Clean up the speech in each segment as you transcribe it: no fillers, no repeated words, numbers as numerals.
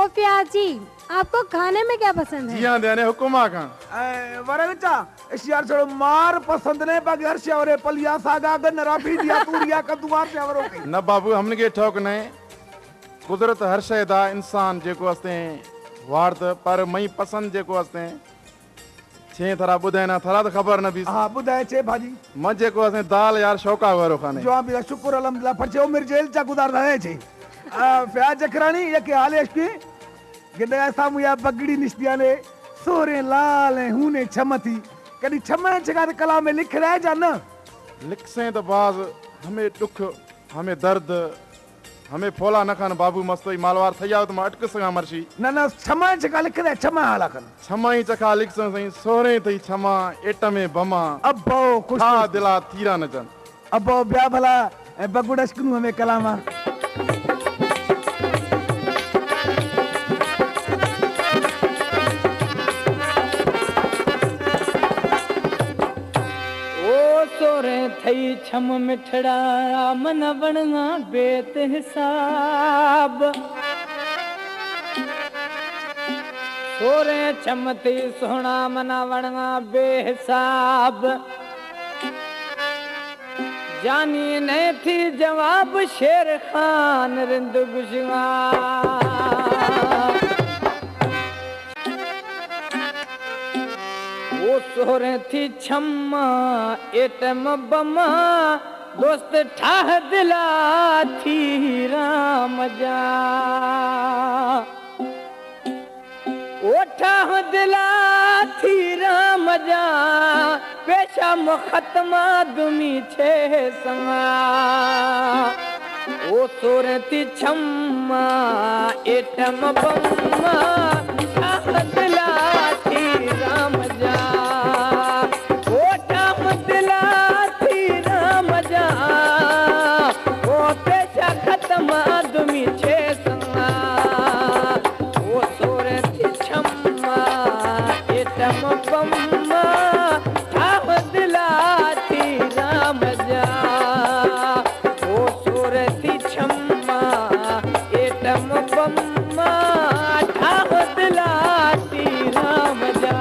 ओ प्याज जी, आपको खाने में क्या पसंद है? जी हाँ देने हुकुमा का वरगचा इस यार छोड़ो मार पसंद ने बाकी हर शेवरे पलिया सागा गन्नरा भीडिया तूरिया कद्दूआ शेवरो के न बाबू हमने के ठोक ने कुदरत हर शय दा इंसान जेको अस्ते वार्त पर मई पसंद जेको अस्ते छे थरा बुधाए ना थरा तो खबर न भी हां बुधाए छे भाजी मजे को अस्ते दाल यार शौका वरो खाने जो आप शुक्र अल्हम्दुलिल्लाह फरचे ओ मेरे जेल चा गुजार रहे छे प्याज जखरानी ये के हाल है इसकी गिदे ऐसा मुया बगड़ी निस्तिया ने सोरे लाल है हुने छमती कदी छमे जगह कला में लिख रहे जा न लिख से तो बाज हमें दुख हमें दर्द हमें फोला न खान बाबू मस्त मालवार थया तो मैं अटक सगा मरशी न न छमे जगह लिख रहे छमे हाला कन छमा ही चखा लिख सही सोरे थई छमा एट में बमा अब्बो खुश हा दिला तीरा न जन अब्बो ब्या भला बगुड़स कनु हमें कलामा थई छम मिठड़ा मन वणना बेत हिसाब सोरे छम थी सोना मना वणना बेहिसाब जानी ने थी जवाब शेर खान रिंद गुशगा सोरे थी छम्मा एटम बमा दोस्त ठाह दिला थी राम जा ओ ठाह दिला थी राम जा पेशा मुखतमा दुमी छे संगा ओ सोरे थी छम्मा एटम बमा ठाह दिला थी राम जा आदमी छे संगा ओ सोरे थी छम्मा एटम बम्मा ठाह दिला थी राम जा ओ सोरे थी छम्मा एटम बम्मा ठाह दिला थी राम जा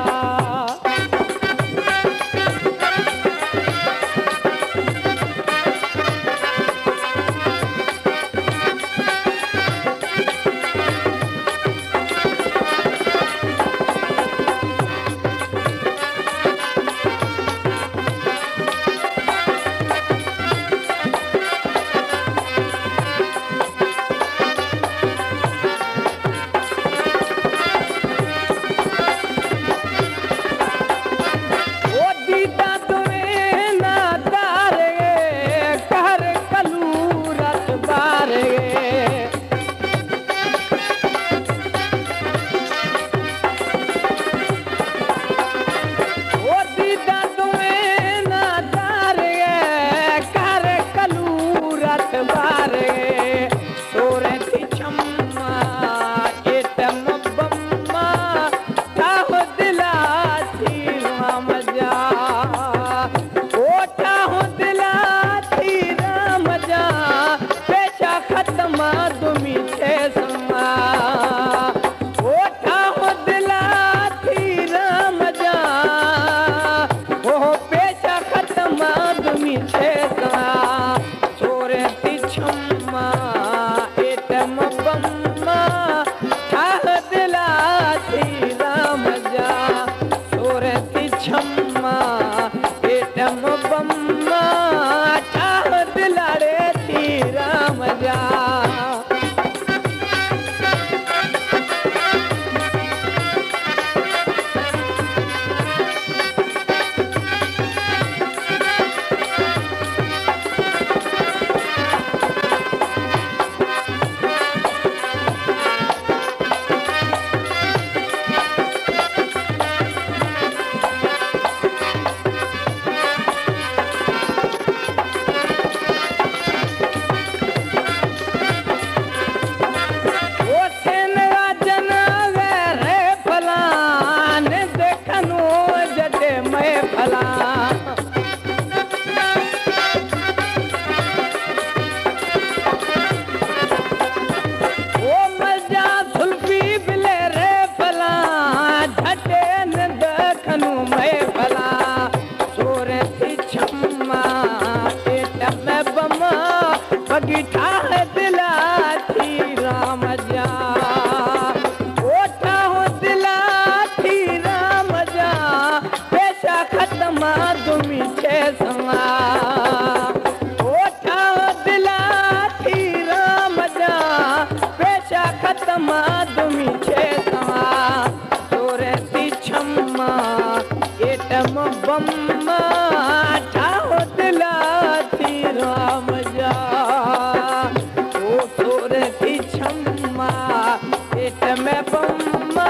बगीचा है दिला थी राम जा ओठा हो दिला थी राम जा पेशा खत्म तुमी छे समा ओठा हो दिला थी राम जा पेशा खत्म तुमी छे समा तोरे ती छम्मा एटम बम्मा ठाहो दिला थी राम जा ओ तोरे ती छम्मा एटम बम्मा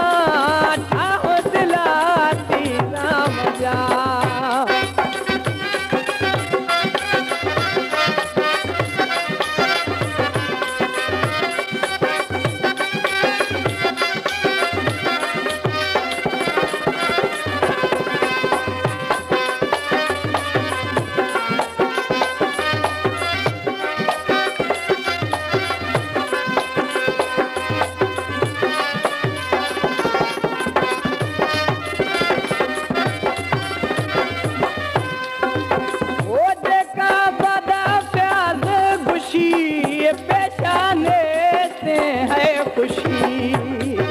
ठाहो दिला थी राम जा वो देखा बड़ा प्याज खुशी ये पहचाने से है खुशी